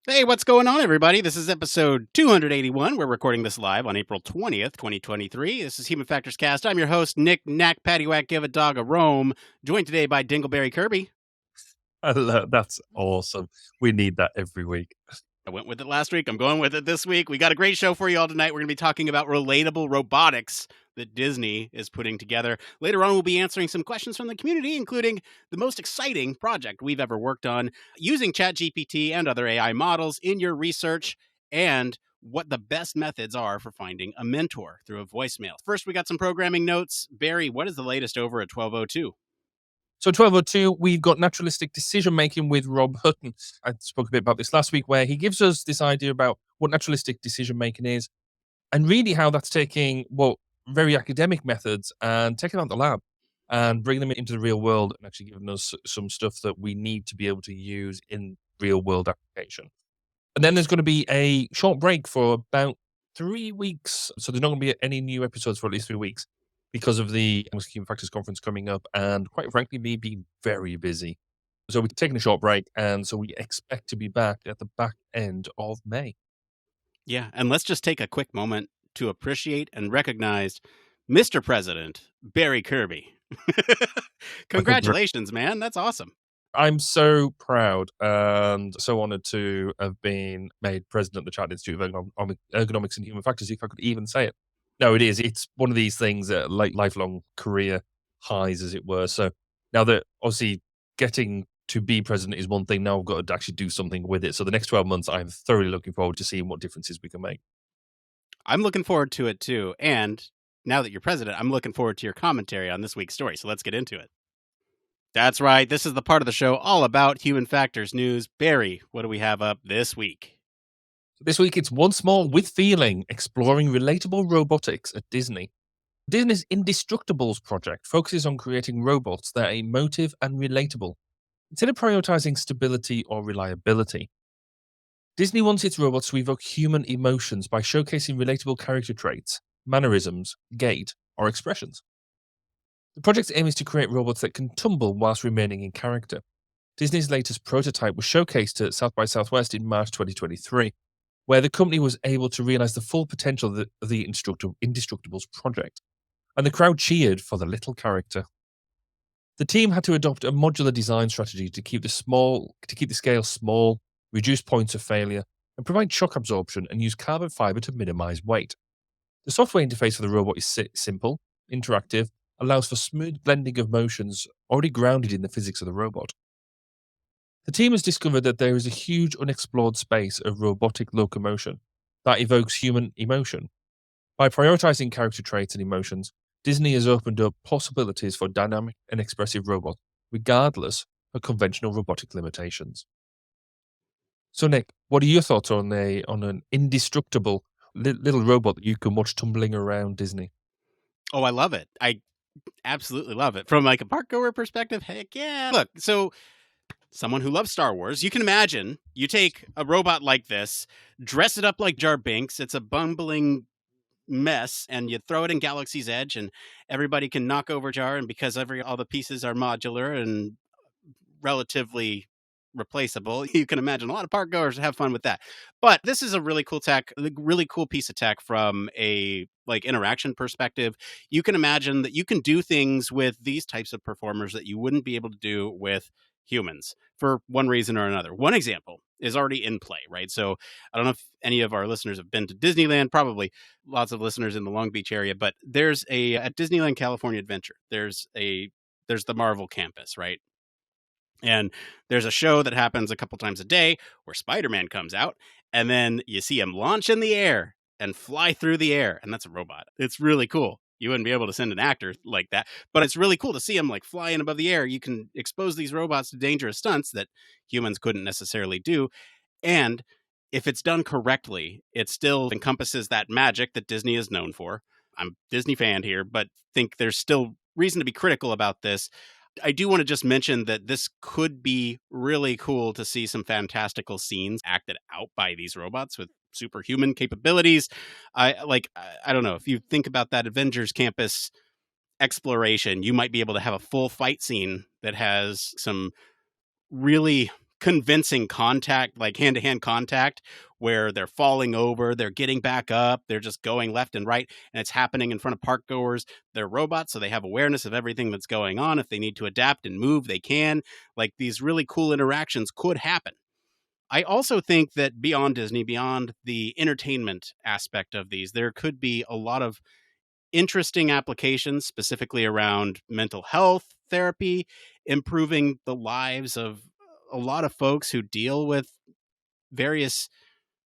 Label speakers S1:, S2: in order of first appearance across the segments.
S1: Hey, what's going on, everybody? This is episode 281. We're recording this live on April 20th, 2023. This is Human Factors Cast. I'm your host, Nick Knack Paddywhack Give a Dog a Roam, joined today by Dingleberry Kirby.
S2: Hello, that's awesome. We need that every week.
S1: I went with it last week. I'm going with it this week. We got a great show for you all tonight. We're going to be talking about relatable robotics that Disney is putting together. Later on, we'll be answering some questions from the community, including the most exciting project we've ever worked on using ChatGPT and other AI models in your research, and what the best methods are for finding a mentor through a voicemail. First, we got some programming notes. Barry, what is the latest over at 1202?
S2: So 1202, we've got Naturalistic Decision Making with Rob Hutton. I spoke a bit about this last week, where he gives us this idea about what naturalistic decision making is, and really how that's taking very academic methods and taking out the lab and bringing them into the real world and actually giving us some stuff that we need to be able to use in real world application. And then there's going to be a short break for about 3 weeks. So there's not going to be any new episodes for at least 3 weeks because of the Human Factors Conference coming up and, quite frankly, me being very busy. So we're taking a short break, and so we expect to be back at the back end of May.
S1: Yeah, and let's just take a quick moment to appreciate and recognize Mr. President Barry Kirby. Congratulations, man. That's awesome.
S2: I'm so proud and so honored to have been made president of the Chartered Institute of Ergonomics and Human Factors, if I could even say it. No, it is. It's one of these things that like lifelong career highs, as it were. So now that obviously getting to be president is one thing, now I've got to actually do something with it. So the next 12 months, I'm thoroughly looking forward to seeing what differences we can make.
S1: I'm looking forward to it too. And now that you're president, I'm looking forward to your commentary on this week's story. So let's get into it. That's right. This is the part of the show all about human factors news. Barry, what do we have up this week?
S2: This week, it's Once More with Feeling, exploring relatable robotics at Disney. Disney's Indestructibles project focuses on creating robots that are emotive and relatable, instead of prioritizing stability or reliability. Disney wants its robots to evoke human emotions by showcasing relatable character traits, mannerisms, gait, or expressions. The project's aim is to create robots that can tumble whilst remaining in character. Disney's latest prototype was showcased at South by Southwest in March 2023, where the company was able to realize the full potential of the Indestructibles project, and the crowd cheered for the little character. The team had to adopt a modular design strategy to keep the scale small, reduce points of failure, and provide shock absorption, and use carbon fiber to minimize weight. The software interface for the robot is simple, interactive, allows for smooth blending of motions already grounded in the physics of the robot. The team has discovered that there is a huge unexplored space of robotic locomotion that evokes human emotion. By prioritizing character traits and emotions, Disney has opened up possibilities for dynamic and expressive robots, regardless of conventional robotic limitations. So, Nick, what are your thoughts on an indestructible little robot that you can watch tumbling around Disney?
S1: Oh, I love it. I absolutely love it. From like a park goer perspective, heck yeah. Look, so someone who loves Star Wars, you can imagine you take a robot like this, dress it up like Jar Binks. It's a bumbling mess, and you throw it in Galaxy's Edge, and everybody can knock over Jar. And because all the pieces are modular and relatively replaceable, you can imagine a lot of park goers have fun with that. But this is a really cool piece of tech from a like interaction perspective. You can imagine that you can do things with these types of performers that you wouldn't be able to do with humans for one reason or another. One example is already in play, right? So I don't know if any of our listeners have been to Disneyland, probably lots of listeners in the Long Beach area, but there's at Disneyland California Adventure, there's the Marvel campus, right? And there's a show that happens a couple times a day where Spider-Man comes out, and then you see him launch in the air and fly through the air. And that's a robot. It's really cool. You wouldn't be able to send an actor like that, but it's really cool to see him like flying above the air. You can expose these robots to dangerous stunts that humans couldn't necessarily do. And if it's done correctly, it still encompasses that magic that Disney is known for. I'm a Disney fan here, but think there's still reason to be critical about this. I do want to just mention that this could be really cool to see some fantastical scenes acted out by these robots with superhuman capabilities. I don't know, if you think about that Avengers campus exploration, you might be able to have a full fight scene that has some really convincing contact, like hand-to-hand contact, where they're falling over, they're getting back up, they're just going left and right, and it's happening in front of park goers. They're robots, so they have awareness of everything that's going on. If they need to adapt and move, they can. Like, these really cool interactions could happen. I also think that beyond Disney, beyond the entertainment aspect of these, there could be a lot of interesting applications specifically around mental health therapy, improving the lives of a lot of folks who deal with various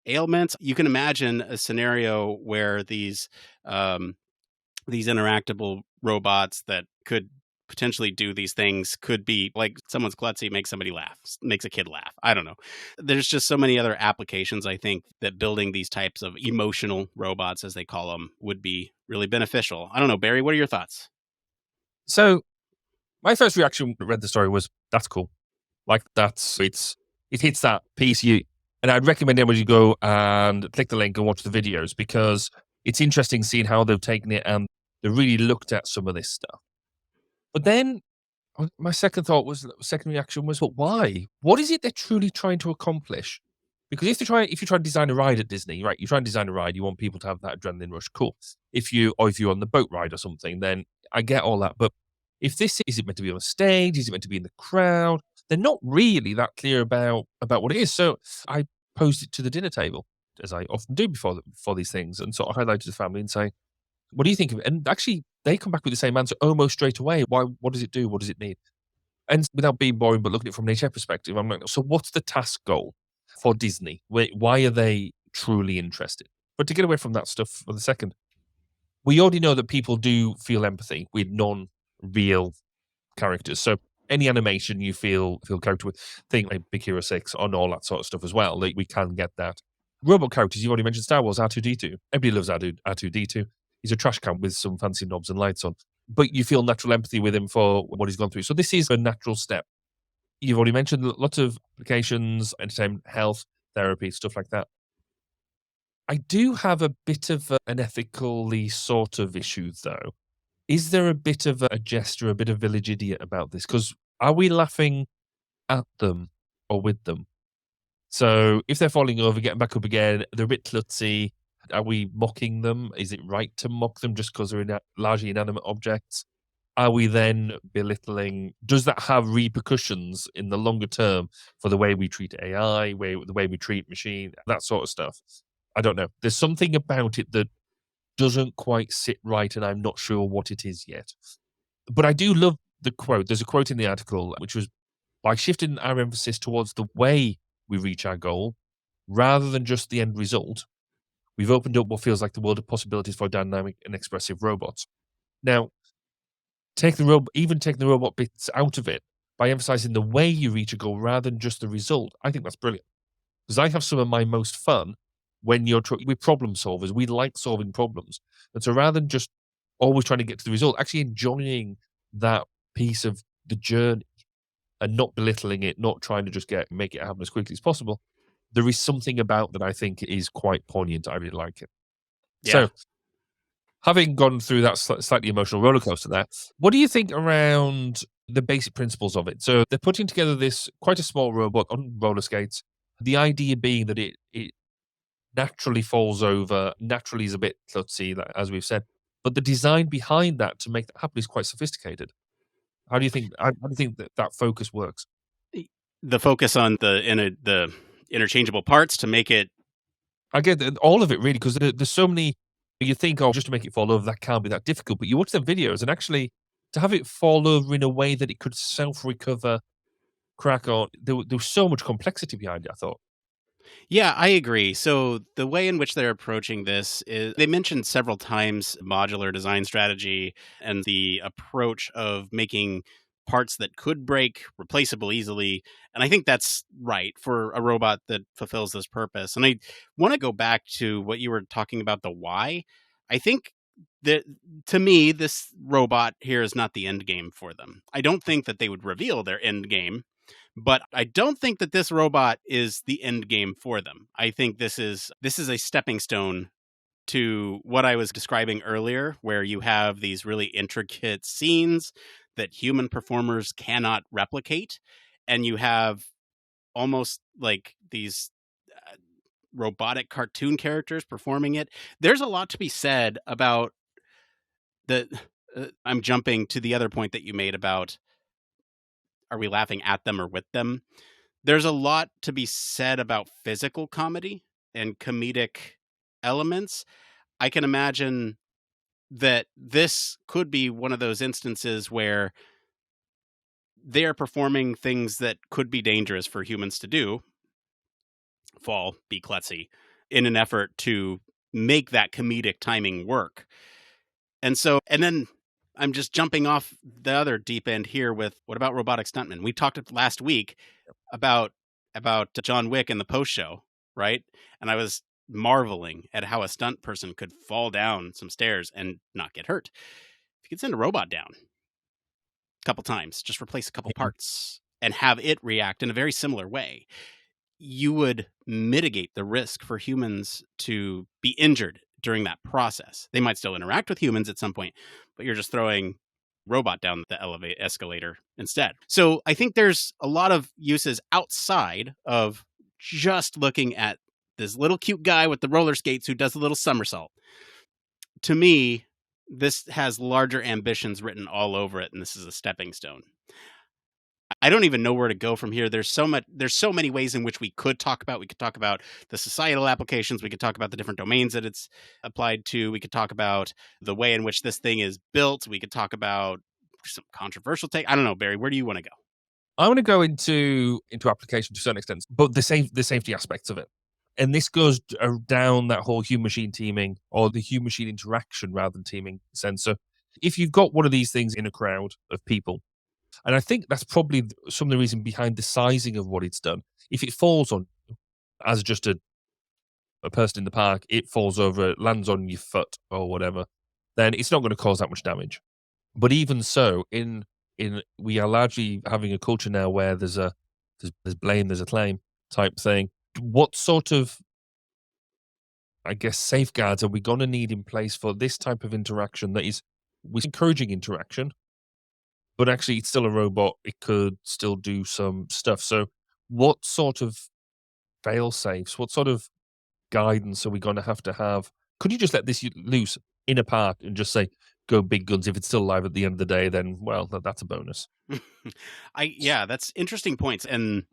S1: ailments. You can imagine a scenario where these interactable robots that could potentially do these things could be like someone's klutzy makes somebody laugh, makes a kid laugh. I don't know. There's just so many other applications, I think, that building these types of emotional robots, as they call them, would be really beneficial. I don't know, Barry, what are your thoughts?
S2: So my first reaction when I read the story was, that's cool. Like, it hits that piece. And I'd recommend everybody go and click the link and watch the videos, because it's interesting seeing how they've taken it and they really looked at some of this stuff. But then my second reaction was, but why? What is it they're truly trying to accomplish? Because if you try to design a ride at Disney, right? You try and design a ride, you want people to have that adrenaline rush. Cool. If you're on the boat ride or something, then I get all that. But if this is it meant to be on a stage? Is it meant to be in the crowd? They're not really that clear about what it is. So I posed it to the dinner table, as I often do before these things, and sort of highlighted to the family and say, what do you think of it? And actually, they come back with the same answer almost straight away. Why? What does it do? What does it need? And without being boring, but looking at it from an HR perspective, I'm like, so what's the task goal for Disney? Why are they truly interested? But to get away from that stuff for the second, we already know that people do feel empathy with non-real characters. So any animation you feel character with, think like Big Hero 6 and all that sort of stuff as well. Like, we can get that. Robot characters, you already mentioned Star Wars, R2-D2. Everybody loves R2-D2. He's a trash can with some fancy knobs and lights on. But you feel natural empathy with him for what he's gone through. So this is a natural step. You've already mentioned lots of applications, entertainment, health, therapy, stuff like that. I do have a bit of an ethically sort of issue, though. Is there a bit of a gesture, a bit of village idiot about this? Because are we laughing at them or with them? So if they're falling over, getting back up again, they're a bit klutzy. Are we mocking them? Is it right to mock them just because they're largely inanimate objects? Are we then belittling? Does that have repercussions in the longer term for the way we treat AI, the way we treat machine, that sort of stuff? I don't know. There's something about it that doesn't quite sit right, and I'm not sure what it is yet. But I do love the quote. There's a quote in the article, which was, by shifting our emphasis towards the way we reach our goal, rather than just the end result, we've opened up what feels like the world of possibilities for dynamic and expressive robots. Now, taking the robot bits out of it, by emphasizing the way you reach a goal rather than just the result, I think that's brilliant. Because I have some of my most fun when we're problem solvers. We like solving problems. And so rather than just always trying to get to the result, actually enjoying that piece of the journey and not belittling it, not trying to just make it happen as quickly as possible, there is something about that I think is quite poignant. I really like it.
S1: Yeah.
S2: So, having gone through that slightly emotional roller coaster there, what do you think around the basic principles of it? So they're putting together this quite a small robot on roller skates. The idea being that it naturally falls over, naturally is a bit klutzy, as we've said. But the design behind that to make that happen is quite sophisticated. How do you think that focus works?
S1: The focus on the interchangeable parts to make it.
S2: I get all of it, really, because there's so many. You think, oh, just to make it fall over, that can't be that difficult. But you watch the videos, and actually, to have it fall over in a way that it could self-recover, crack on, there was so much complexity behind it, I thought.
S1: Yeah, I agree. So the way in which they're approaching this is, they mentioned several times modular design strategy and the approach of making parts that could break replaceable easily. And I think that's right for a robot that fulfills this purpose. And I want to go back to what you were talking about, the why. I think that, to me, this robot here is not the end game for them. I don't think that they would reveal their end game, but I don't think that this robot is the end game for them. I think this is a stepping stone to what I was describing earlier, where you have these really intricate scenes that human performers cannot replicate, and you have almost like these robotic cartoon characters performing it. There's a lot to be said about the. I'm jumping to the other point that you made about, are we laughing at them or with them? There's a lot to be said about physical comedy and comedic elements. I can imagine that this could be one of those instances where they are performing things that could be dangerous for humans to do, fall, be klutzy, in an effort to make that comedic timing work. And then I'm just jumping off the other deep end here with, what about robotic stuntmen? We talked last week about John Wick in the post show, right? And I was marveling at how a stunt person could fall down some stairs and not get hurt. If you could send a robot down a couple times, just replace a couple parts and have it react in a very similar way, you would mitigate the risk for humans to be injured during that process. They might still interact with humans at some point, but you're just throwing robot down the escalator instead. So I think there's a lot of uses outside of just looking at this little cute guy with the roller skates who does a little somersault. To me, this has larger ambitions written all over it, and this is a stepping stone. I don't even know where to go from here. There's so many ways in which we could talk about. We could talk about the societal applications. We could talk about the different domains that it's applied to. We could talk about the way in which this thing is built. We could talk about some controversial take. I don't know, Barry, where do you want to go?
S2: I want to go into application to a certain extent, but the safety aspects of it. And this goes down that whole human machine teaming, or the human machine interaction rather than teaming sense. So if you've got one of these things in a crowd of people, and I think that's probably some of the reason behind the sizing of what it's done. If it falls on you as just a person in the park, it falls over, it lands on your foot or whatever, then it's not going to cause that much damage. But even so, in we are largely having a culture now where there's blame, there's a claim type thing. What sort of, I guess, safeguards are we going to need in place for this type of interaction that is, we're encouraging interaction, but actually it's still a robot. It could still do some stuff. So what sort of fail safes, what sort of guidance are we going to have? Could you just let this loose in a park and just say, go big guns? If it's still alive at the end of the day, then, well, that's a bonus.
S1: Yeah, that's interesting points. And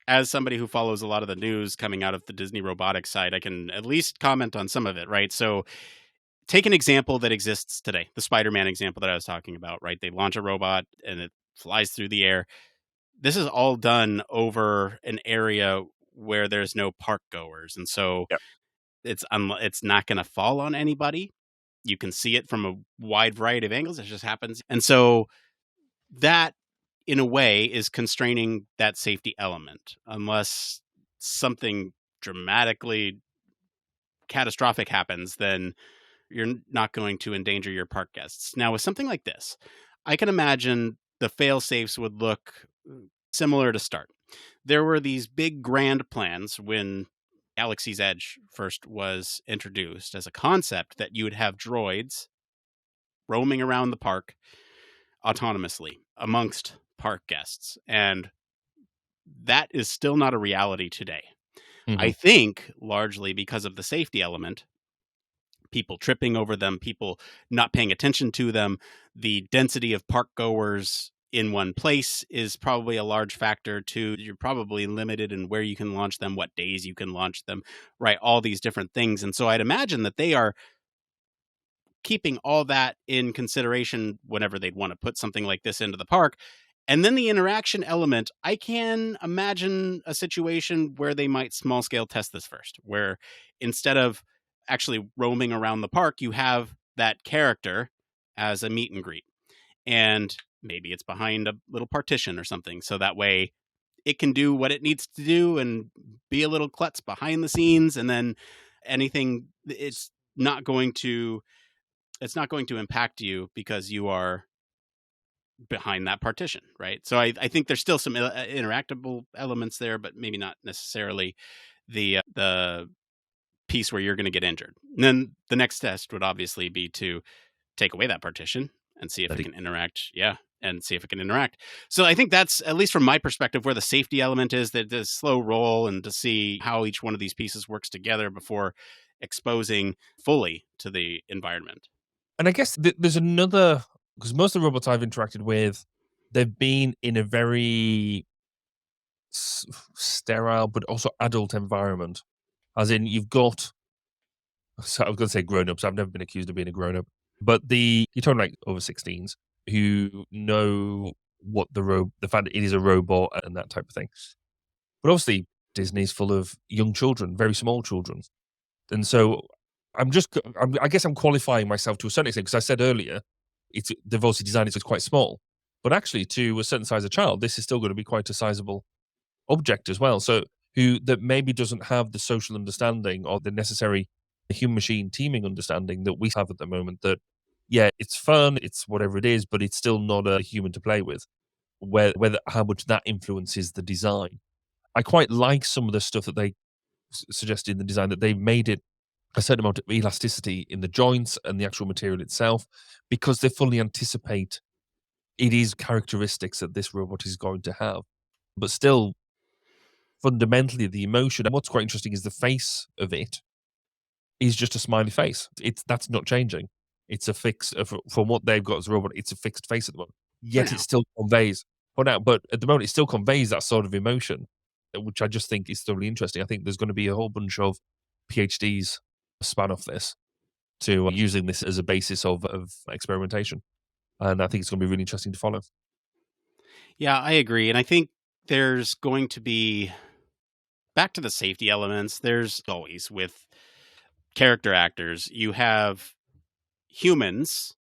S1: as somebody who follows a lot of the news coming out of the Disney robotics side, I can at least comment on some of it, right? So take an example that exists today, the Spider-Man example that I was talking about, right? They launch a robot and it flies through the air. This is all done over an area where there's no park goers. And so
S2: Yep.
S1: it's not going to fall on anybody. You can see it from a wide variety of angles. It just happens. And so that, in a way, is constraining that safety element, unless something dramatically catastrophic happens, then you're not going to endanger your park guests. Now, with something like this, I can imagine the fail safes would look similar to start. There were these big grand plans when Galaxy's Edge first was introduced as a concept, that you would have droids roaming around the park autonomously amongst park guests. And that is still not a reality today.
S2: Mm-hmm.
S1: I think largely because of the safety element, people tripping over them, people not paying attention to them, the density of park goers in one place is probably a large factor too. You're probably limited in where you can launch them, what days you can launch them, right? All these different things. And so I'd imagine that they are keeping all that in consideration whenever they'd want to put something like this into the park. And then the interaction element, I can imagine a situation where they might small scale test this first, where instead of actually roaming around the park, you have that character as a meet and greet. And maybe it's behind a little partition or something. So that way it can do what it needs to do and be a little klutz behind the scenes. And then anything, it's not going to impact you because you are behind that partition, right? So I think there's still some interactable elements there, but maybe not necessarily the piece where you're going to get injured. And then the next test would obviously be to take away that partition and see if it can interact. Yeah. and see if it can interact. So I think that's, at least from my perspective, where the safety element is, that the slow roll and to see how each one of these pieces works together before exposing fully to the environment.
S2: And I guess there's another, because most of the robots I've interacted with, they've been in a very sterile but also adult environment. As in, you've got, so I was going to say grown ups. I've never been accused of being a grown up, but you're talking like over 16s who know what the fact that it is a robot and that type of thing. But obviously, Disney's full of young children, very small children, and so I guess I'm qualifying myself to a certain extent because I said earlier, they've also designed it so it's quite small, but actually to a certain size of child, this is still going to be quite a sizable object as well. So who that maybe doesn't have the social understanding or the necessary human machine teaming understanding that we have at the moment. That yeah, it's fun, it's whatever it is, but it's still not a human to play with. Whether how much that influences the design. I quite like some of the stuff that they suggested in the design, that they've made it a certain amount of elasticity in the joints and the actual material itself, because they fully anticipate it is characteristics that this robot is going to have. But still, fundamentally, the emotion, and what's quite interesting is the face of it is just a smiley face. That's not changing. It's a fixed, from what they've got as a robot, it's a fixed face at the moment.
S1: For
S2: Yet
S1: now.
S2: it still conveys, but at the moment, it still conveys that sort of emotion, which I just think is thoroughly interesting. I think there's going to be a whole bunch of PhDs span off this to using this as a basis of experimentation. And I think it's going to be really interesting to follow.
S1: Yeah, I agree. And I think there's going to be, back to the safety elements, there's always with character actors, you have humans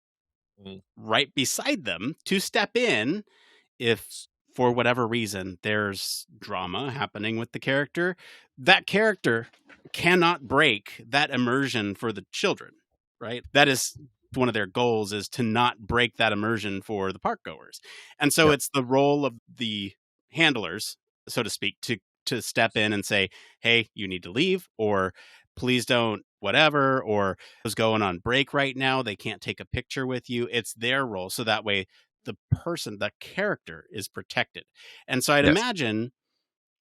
S1: right beside them to step in if, for whatever reason, there's drama happening with the character. That character cannot break that immersion for the children, right? That is one of their goals, is to not break that immersion for the park goers. And so
S2: Yeah.
S1: it's the role of the handlers, so to speak, to step in and say, hey, you need to leave, or please don't, whatever, or who's going on break right now, they can't take a picture with you. It's their role. So that way the person, the character, is protected. And so I'd
S2: Yes.
S1: imagine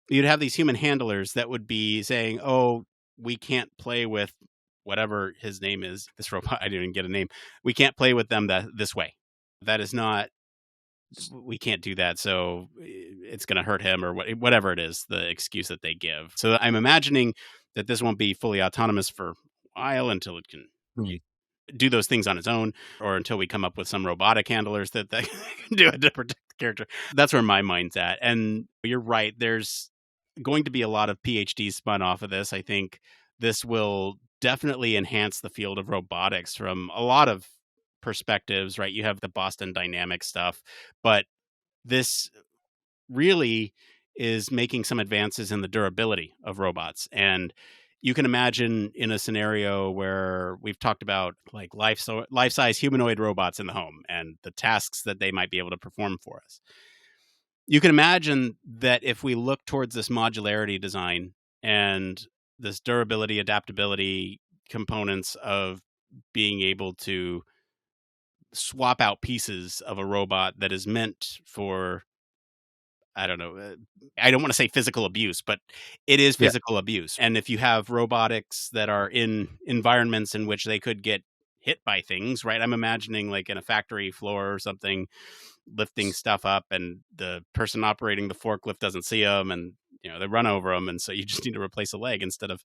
S1: you'd have these human handlers that would be saying, oh, we can't play with whatever his name is, this robot, I didn't even get a name. We can't play with them this way. That is not, we can't do that. So it's going to hurt him, or whatever it is, the excuse that they give. So I'm imagining that this won't be fully autonomous for a while, until it can do those things on its own, or until we come up with some robotic handlers that can do it to protect the character. That's where my mind's at. And you're right. There's going to be a lot of PhDs spun off of this. I think this will definitely enhance the field of robotics from a lot of perspectives, right? You have the Boston Dynamics stuff, but this really is making some advances in the durability of robots. And you can imagine in a scenario where we've talked about like life-size humanoid robots in the home and the tasks that they might be able to perform for us. You can imagine that if we look towards this modularity design and this durability, adaptability components of being able to swap out pieces of a robot that is meant for, I don't know, I don't want to say physical abuse, but it is
S2: Yeah.
S1: physical abuse. And if you have robotics that are in environments in which they could get hit by things, right? I'm imagining like in a factory floor or something, lifting stuff up, and the person operating the forklift doesn't see them, and they run over them, and so you just need to replace a leg instead of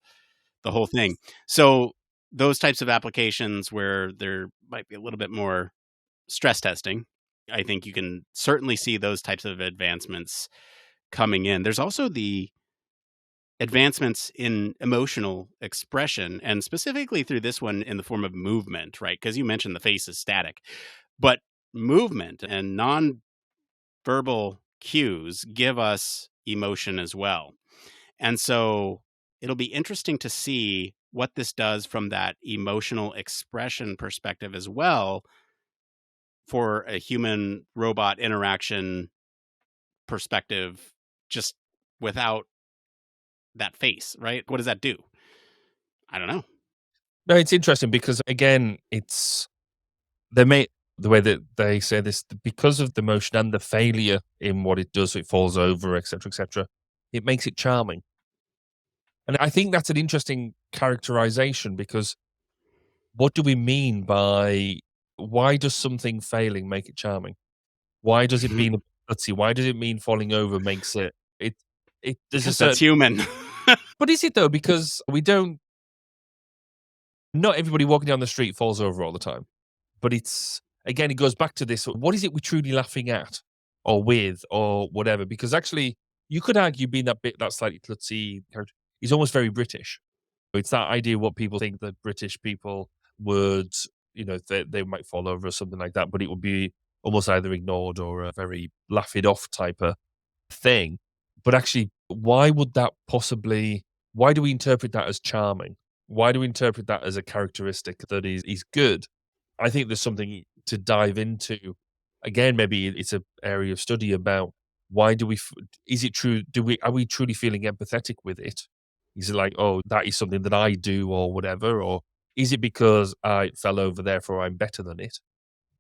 S1: the whole thing. So those types of applications where there might be a little bit more stress testing, I think you can certainly see those types of advancements coming in. There's also the advancements in emotional expression, and specifically through this one in the form of movement, right? Because you mentioned the face is static, but movement and non-verbal cues give us emotion as well. And so it'll be interesting to see what this does from that emotional expression perspective as well, for a human robot interaction perspective, just without that face, right? What does that do? I don't know.
S2: No, it's interesting because again, they may the way that they say this, because of the motion and the failure in what it does, so it falls over, etc., it makes it charming. And I think that's an interesting characterization, because what do we mean by, why does something failing make it charming? Why does it mean, let's see, why does it mean falling over makes it there's a
S1: Because that's
S2: certain,
S1: human.
S2: but is it though? Because we don't, not everybody walking down the street falls over all the time. But it's, again, it goes back to this, what is it we're truly laughing at or with or whatever? Because actually, you could argue being that bit, that slightly klutzy character, is almost very British. It's that idea what people think that British people would, they might fall over or something like that, but it would be almost either ignored or a very laugh it off type of thing. But actually, why would that possibly, why do we interpret that as charming? Why do we interpret that as a characteristic that is good? I think there's something to dive into. Again, maybe it's an area of study about, why do we, is it true? Are we truly feeling empathetic with it? Is it like, oh, that is something that I do or whatever? Or is it because I fell over, therefore I'm better than it?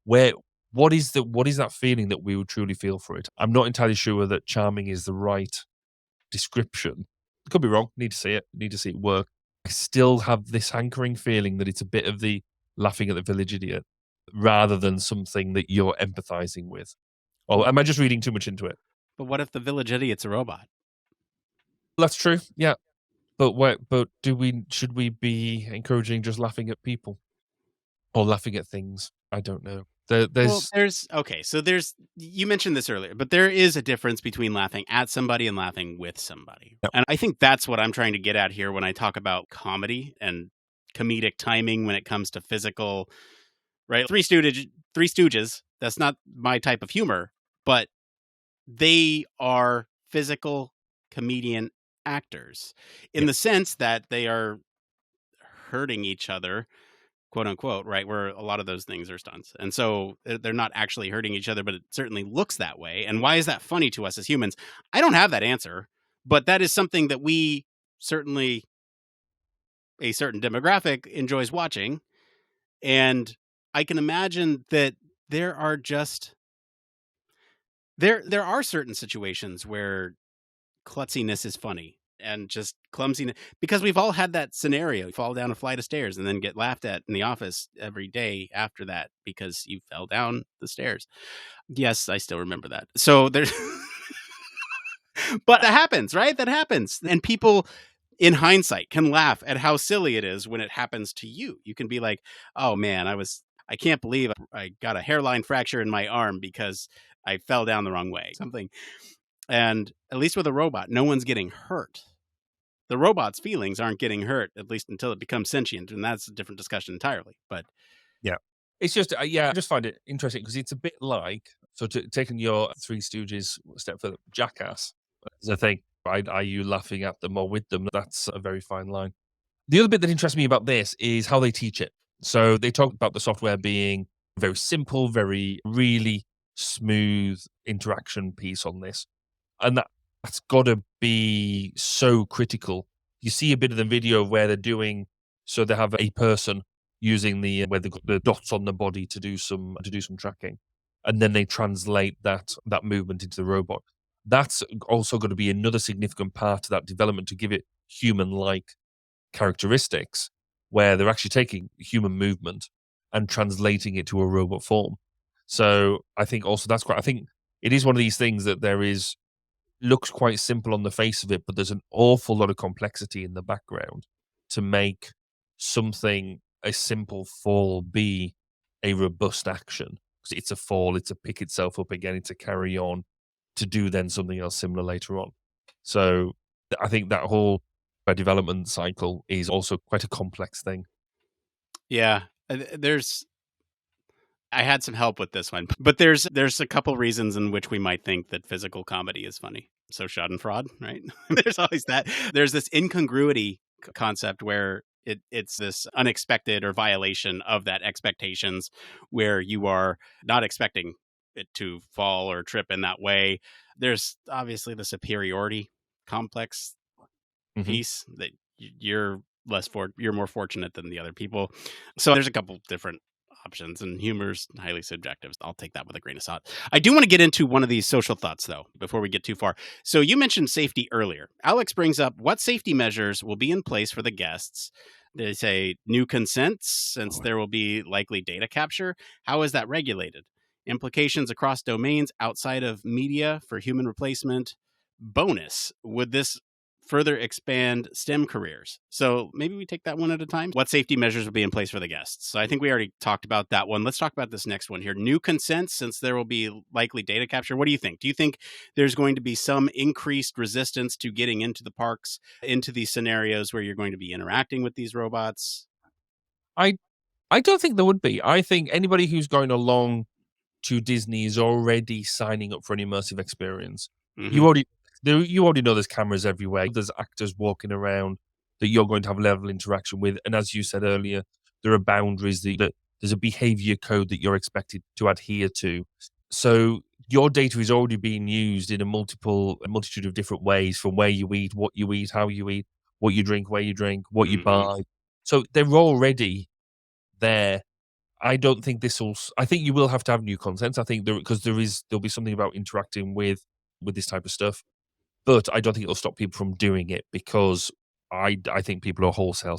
S2: Where, what is that feeling that we would truly feel for it? I'm not entirely sure that charming is the right description. Could be wrong. Need to see it. Need to see it work. I still have this hankering feeling that it's a bit of the laughing at the village idiot rather than something that you're empathizing with. Or am I just reading too much into it?
S1: But what if the village idiot's a robot?
S2: That's true. Yeah. But should we be encouraging just laughing at people or laughing at things? I don't know.
S1: Well,
S2: There's
S1: you mentioned this earlier, but there is a difference between laughing at somebody and laughing with somebody.
S2: Yep.
S1: And I think that's what I'm trying to get at here when I talk about comedy and comedic timing when it comes to physical, right? Three Stooges, that's not my type of humor, but they are physical comedian actors in the sense that they are hurting each other, quote unquote, right? Where a lot of those things are stunts. And so they're not actually hurting each other, but it certainly looks that way. And why is that funny to us as humans? I don't have that answer, but that is something that we certainly, a certain demographic, enjoys watching. And I can imagine that there are just, there are certain situations where klutziness is funny and just clumsiness, because we've all had that scenario. You fall down a flight of stairs and then get laughed at in the office every day after that because you fell down the stairs. Yes, I still remember that. So there's but that happens, right? That happens. And people in hindsight can laugh at how silly it is when it happens to you. You can be like, "Oh man, I can't believe I got a hairline fracture in my arm because I fell down the wrong way." Something. And at least with a robot, no one's getting hurt. The robot's feelings aren't getting hurt, at least until it becomes sentient, and that's a different discussion entirely. But
S2: yeah, it's just I just find it interesting because it's a bit like, so taking your Three Stooges a step further, Jackass. As I think, right, are you laughing at them or with them? That's a very fine line. The other bit that interests me about this is how they teach it. So they talk about the software being very simple, very really smooth interaction piece on this. And that's got to be so critical. You see a bit of the video where they're doing, so they have a person using the where they've got the dots on the body to do some tracking, and then they translate that movement into the robot. That's also going to be another significant part of that development to give it human-like characteristics, where they're actually taking human movement and translating it to a robot form. So I think also that's quite. I think it is one of these things that looks quite simple on the face of it, but there's an awful lot of complexity in the background to make something, a simple fall, be a robust action. Because it's a fall, it's a pick itself up again, it's a carry on to do then something else similar later on. So I think that whole development cycle is also quite a complex thing.
S1: yeah, I had some help with this one, but there's a couple reasons in which we might think that physical comedy is funny. So Schadenfreude, right? There's always that. There's this incongruity concept where it's this unexpected or violation of that expectations, where you are not expecting it to fall or trip in that way. There's obviously the superiority complex piece that you're more fortunate than the other people. So there's a couple different options, and humor's highly subjective. I'll take that with a grain of salt. I do want to get into one of these social thoughts, though, before we get too far. So you mentioned safety earlier. Alex brings up what safety measures will be in place for the guests. They say new consents, since there will be likely data capture. How is that regulated? Implications across domains outside of media for human replacement. Bonus, would this further expand STEM careers? So maybe we take that one at a time. What safety measures will be in place for the guests? So I think we already talked about that one. Let's talk about this next one here. New consents, since there will be likely data capture. What do you think? Do you think there's going to be some increased resistance to getting into the parks, into these scenarios where you're going to be interacting with these robots?
S2: I don't think there would be. I think anybody who's going along to Disney is already signing up for an immersive experience.
S1: Mm-hmm.
S2: You already know there's cameras everywhere. There's actors walking around that you're going to have level interaction with. And as you said earlier, there are boundaries that there's a behavior code that you're expected to adhere to. So your data is already being used in a multitude of different ways, from where you eat, what you eat, how you eat, what you drink, where you drink, what you buy. So they're already there. I don't think I think you will have to have new content. I think there'll be something about interacting with this type of stuff, but I don't think it'll stop people from doing it, because I think people are wholesale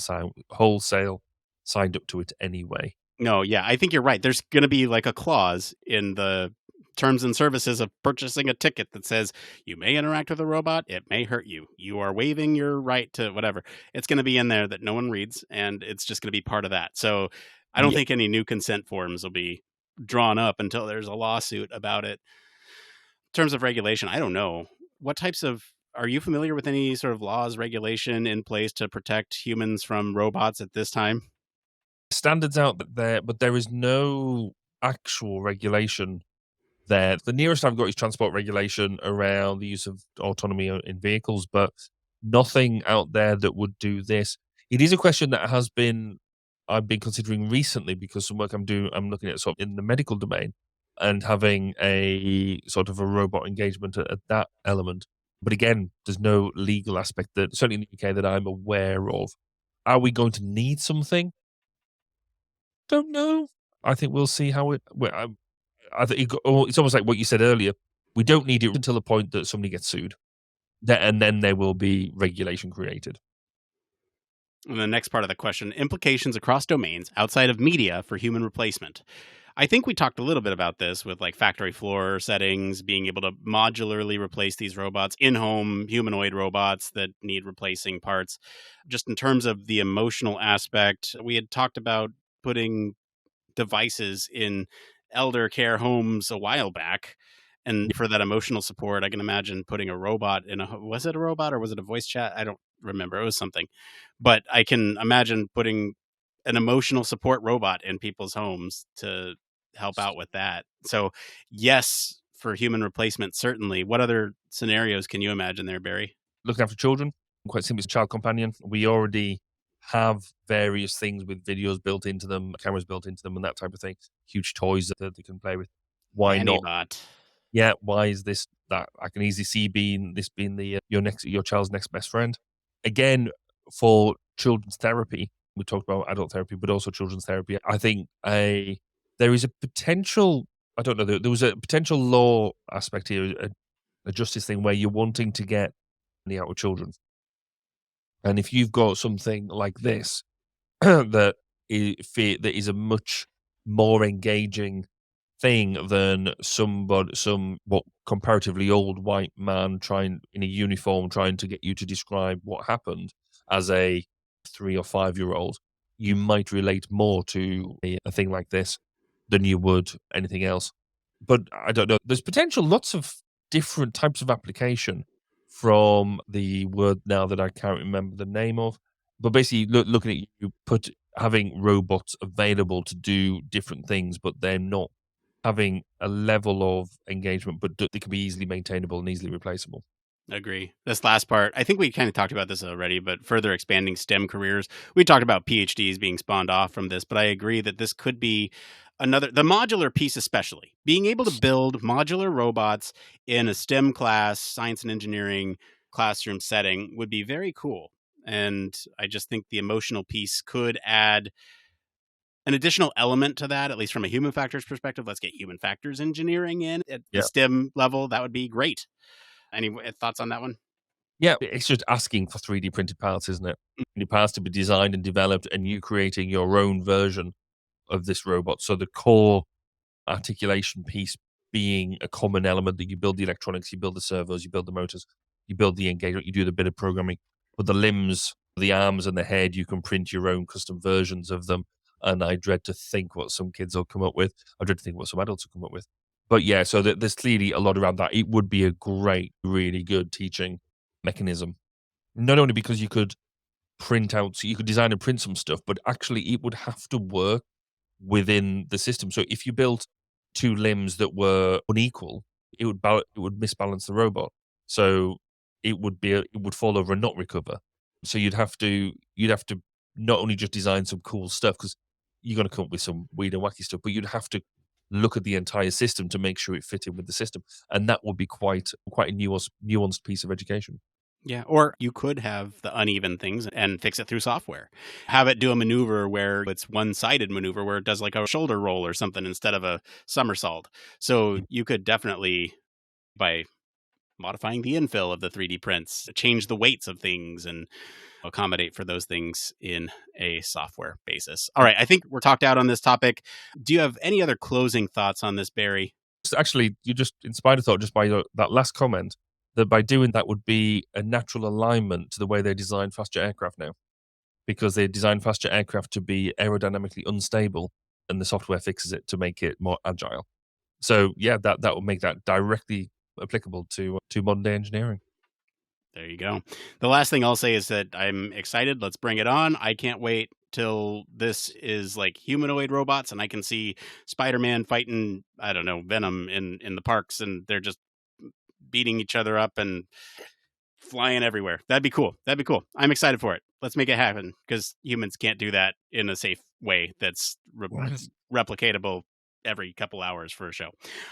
S2: signed up to it anyway.
S1: No, yeah, I think you're right. There's going to be like a clause in the terms and services of purchasing a ticket that says you may interact with a robot, it may hurt you. You are waiving your right to whatever. It's going to be in there that no one reads, and it's just going to be part of that. So I don't
S2: Yeah.
S1: think any new consent forms will be drawn up until there's a lawsuit about it. In terms of regulation, I don't know. What types of Are you familiar with any sort of laws, regulation in place to protect humans from robots at this time?
S2: Standards out there, but there is no actual regulation there. The nearest I've got is transport regulation around the use of autonomy in vehicles, but nothing out there that would do this. It is a question that I've been considering recently, because some work I'm looking at sort of in the medical domain, and having a sort of a robot engagement at that element. But again, there's no legal aspect, that certainly in the UK, that I'm aware of. Are we going to need something? Don't know. I think we'll see how it. I think it's almost like what you said earlier. We don't need it until the point that somebody gets sued, and then there will be regulation created.
S1: And the next part of the question, implications across domains outside of media for human replacement. I think we talked a little bit about this with like factory floor settings, being able to modularly replace these robots, in-home humanoid robots that need replacing parts. Just in terms of the emotional aspect, we had talked about putting devices in elder care homes a while back. And for that emotional support, I can imagine putting a robot was it a robot or was it a voice chat? I don't remember. It was something. But I can imagine putting an emotional support robot in people's homes to help out with that. So, yes, for human replacement, certainly. What other scenarios can you imagine there, Barry?
S2: Looking after children, quite simply, it's a child companion. We already have various things with videos built into them, cameras built into them, and that type of thing. Huge toys that they can play with. Why not?
S1: Nannybot.
S2: Yeah, why is this that? I can easily see being the your child's next best friend. Again, for children's therapy, we talked about adult therapy, but also children's therapy. I think there is a potential. I don't know. There was a potential law aspect here, a justice thing, where you're wanting to get money out of children, and if you've got something like this that is a much more engaging thing than some what comparatively old white man trying in a uniform trying to get you to describe what happened as a 3 or 5 year old, you might relate more to a thing like this than you would anything else. But I don't know. There's potential lots of different types of application from the word now that I can't remember the name of. But basically, looking at you having robots available to do different things, but they're not having a level of engagement, but they can be easily maintainable and easily replaceable.
S1: Agree. This last part, I think we kind of talked about this already, but further expanding STEM careers. We talked about PhDs being spawned off from this, but I agree that this could be the modular piece, especially being able to build modular robots in a STEM class, science and engineering classroom setting would be very cool. And I just think the emotional piece could add an additional element to that, at least from a human factors perspective. Let's get human factors engineering in at the STEM level. That would be great. Any thoughts on that one?
S2: Yeah, it's just asking for 3D printed parts, isn't it? The parts to be designed and developed, and you creating your own version of this robot. So the core articulation piece being a common element that you build the electronics, you build the servos, you build the motors, you build the engagement, you do the bit of programming. But the limbs, the arms, and the head, you can print your own custom versions of them. And I dread to think what some kids will come up with. I dread to think what some adults will come up with. But yeah, so there's clearly a lot around that. It would be a great, really good teaching mechanism. Not only because you could print out, so you could design and print some stuff, but actually it would have to work within the system. So if you built two limbs that were unequal, it would misbalance the robot. So it would fall over and not recover. So you'd have to not only just design some cool stuff, because you're going to come up with some weird and wacky stuff, but you'd have to look at the entire system to make sure it fit in with the system, and that would be quite a nuanced piece of education.
S1: Yeah, or you could have the uneven things and fix it through software. Have it do a maneuver where it's one-sided maneuver where it does like a shoulder roll or something instead of a somersault. So you could definitely, by modifying the infill of the 3D prints, change the weights of things and accommodate for those things in a software basis. All right, I think we're talked out on this topic. Do you have any other closing thoughts on this, Barry?
S2: Actually, you just inspired a thought just by that last comment, that by doing that would be a natural alignment to the way they design fast jet aircraft now, because they design fast jet aircraft to be aerodynamically unstable, and the software fixes it to make it more agile. So yeah, that would make that directly applicable to modern day engineering.
S1: There you go. The last thing I'll say is that I'm excited. Let's bring it on. I can't wait till this is like humanoid robots and I can see Spider-Man fighting, I don't know, Venom in the parks, and they're just beating each other up and flying everywhere. That'd be cool. I'm excited for it. Let's make it happen, because humans can't do that in a safe way that's replicatable every couple hours for a show.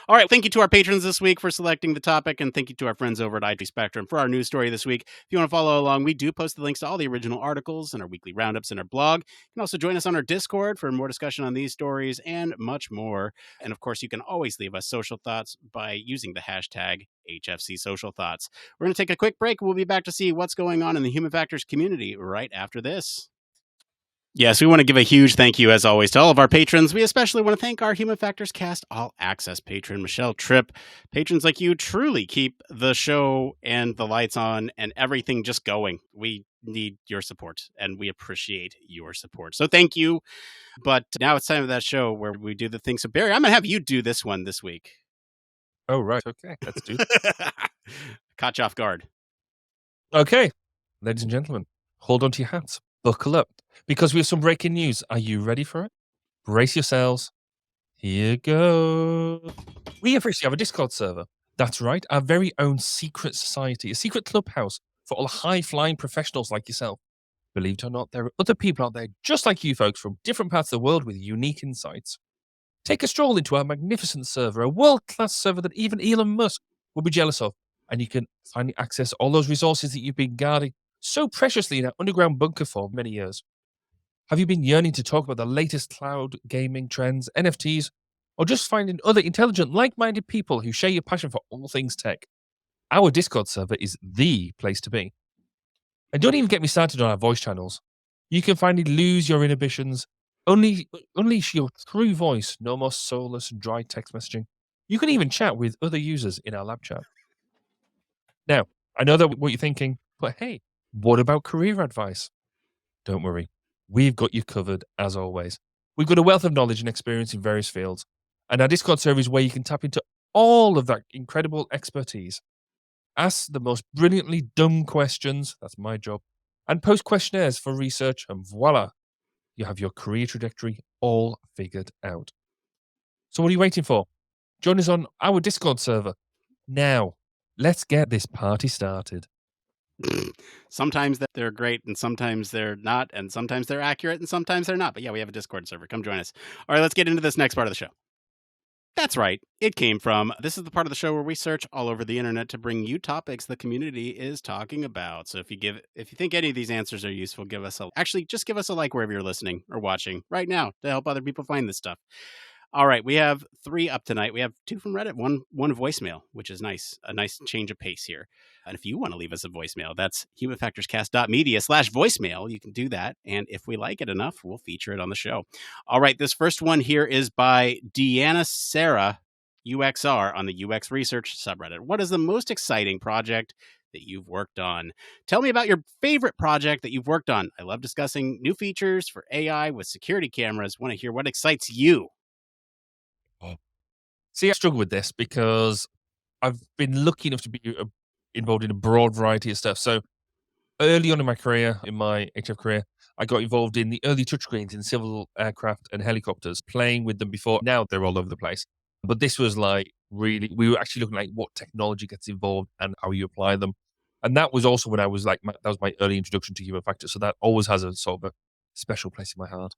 S1: All right. Thank you to our patrons this week for selecting the topic, and thank you to our friends over at IT Spectrum for our news story this week. If you want to follow along, we do post the links to all the original articles and our weekly roundups in our blog. You can also join us on our Discord for more discussion on these stories and much more. And of course, you can always leave us social thoughts by using the hashtag HFC Social Thoughts. We're going to take a quick break. We'll be back to see what's going on in the human factors community right after this. Yes, we want to give a huge thank you, as always, to all of our patrons. We especially want to thank our Human Factors Cast All Access patron, Michelle Tripp. Patrons like you truly keep the show and the lights on and everything just going. We need your support, and we appreciate your support. So thank you. But now it's time for that show where we do the thing. So, Barry, I'm going to have you do this one this week.
S2: Oh, right. Okay, let's do it.
S1: Caught you off guard.
S2: Okay, ladies and gentlemen, hold on to your hats. Buckle up, because we have some breaking news. Are you ready for it? Brace yourselves. Here goes. We officially have a Discord server. That's right, our very own secret society, a secret clubhouse for all high-flying professionals like yourself. Believe it or not, there are other people out there just like you folks from different parts of the world with unique insights. Take a stroll into our magnificent server, a world-class server that even Elon Musk will be jealous of, and you can finally access all those resources that you've been guarding so preciously in our underground bunker for many years. Have you been yearning to talk about the latest cloud gaming trends, NFTs, or just finding other intelligent, like-minded people who share your passion for all things tech? Our Discord server is the place to be. And don't even get me started on our voice channels. You can finally lose your inhibitions, unleash your true voice, no more soulless, dry text messaging. You can even chat with other users in our lab chat. Now, I know that what you're thinking, but hey, what about career advice? Don't worry, we've got you covered as always. We've got a wealth of knowledge and experience in various fields, and our Discord server is where you can tap into all of that incredible expertise. Ask the most brilliantly dumb questions, that's my job, and post questionnaires for research, and voila, you have your career trajectory all figured out. So what are you waiting for? Join us on our Discord server now. Let's get this party started.
S1: Sometimes they're great, and sometimes they're not, and sometimes they're accurate, and sometimes they're not. But yeah, we have a Discord server. Come join us. All right, let's get into this next part of the show. That's right. It came from. This is the part of the show where we search all over the internet to bring you topics the community is talking about. So if you think any of these answers are useful, just give us a like wherever you're listening or watching right now to help other people find this stuff. All right, we have 3 up tonight. We have 2 from Reddit, one voicemail, which is nice. A nice change of pace here. And if you want to leave us a voicemail, that's humanfactorscast.media/voicemail. You can do that. And if we like it enough, we'll feature it on the show. All right, this first one here is by DeanaSerraUXR on the UXResearch subreddit. What is the most exciting project that you've worked on? Tell me about your favorite project that you've worked on. I love discussing new features for AI with security cameras. Want to hear what excites you?
S2: See, I struggle with this because I've been lucky enough to be involved in a broad variety of stuff. So early on in my career, in my HF career, I got involved in the early touchscreens in civil aircraft and helicopters, playing with them before. Now they're all over the place. But this was like really, we were actually looking at what technology gets involved and how you apply them. And that was also when I was like, that was my early introduction to human factors. So that always has a sort of a special place in my heart.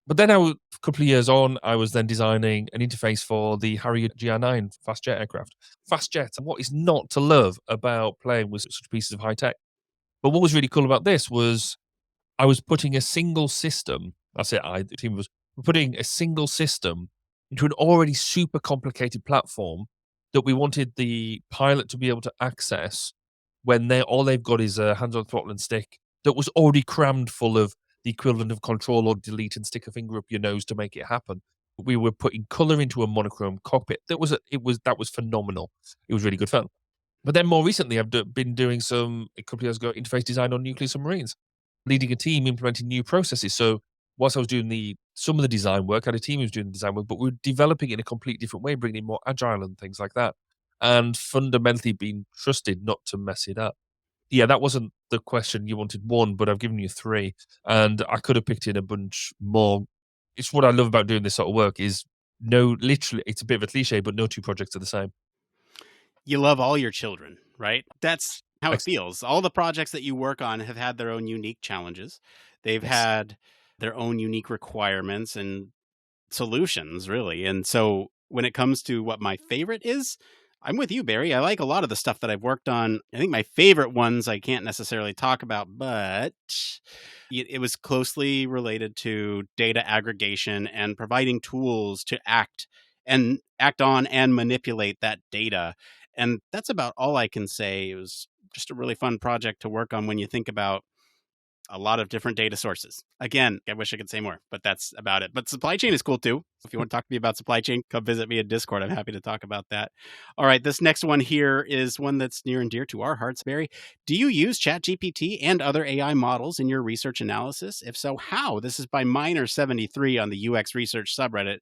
S2: But then a couple of years on, I was then designing an interface for the Harrier GR9 fast jet aircraft. Fast jets, and what is not to love about playing with such pieces of high tech? But what was really cool about this was I was putting a single system, the team was putting a single system into an already super complicated platform that we wanted the pilot to be able to access when all they've got is a hands-on throttle and stick that was already crammed full of the equivalent of control or delete and stick a finger up your nose to make it happen. We were putting color into a monochrome cockpit. That was phenomenal. It was really good fun. But then more recently, I've been doing a couple of years ago, interface design on nuclear submarines, leading a team implementing new processes. So whilst I was doing some of the design work, I had a team who was doing the design work, but we were developing it in a completely different way, bringing in more agile and things like that, and fundamentally being trusted not to mess it up. Yeah, that wasn't the question. You wanted 1, but I've given you 3, and I could have picked in a bunch more. It's what I love about doing this sort of work is literally, it's a bit of a cliche, but no 2 projects are the same.
S1: You love all your children, right? That's how it feels. All the projects that you work on have had their own unique challenges. They've had their own unique requirements and solutions, really. And so when it comes to what my favorite is, I'm with you, Barry. I like a lot of the stuff that I've worked on. I think my favorite ones I can't necessarily talk about, but it was closely related to data aggregation and providing tools to act on and manipulate that data. And that's about all I can say. It was just a really fun project to work on when you think about a lot of different data sources. Again, I wish I could say more, but that's about it. But supply chain is cool too. If you want to talk to me about supply chain, come visit me at Discord. I'm happy to talk about that. All right, this next one here is one that's near and dear to our hearts, Barry. Do you use ChatGPT and other AI models in your research analysis? If so, how? This is by Miner73 on the UXResearch subreddit.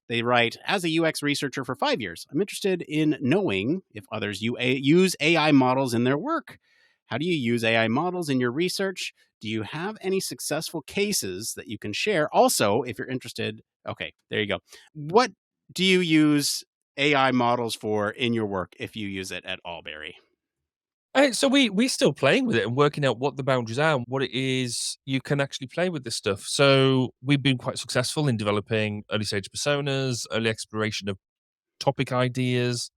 S1: They write, as a UX researcher for 5 years, I'm interested in knowing if others use AI models in their work. How do you use AI models in your research? Do you have any successful cases that you can share? Also, if you're interested, okay, there you go. What do you use AI models for in your work, if you use it at all, Barry?
S2: So we're still playing with it and working out what the boundaries are and what it is you can actually play with this stuff. So we've been quite successful in developing early stage personas, early exploration of topic ideas.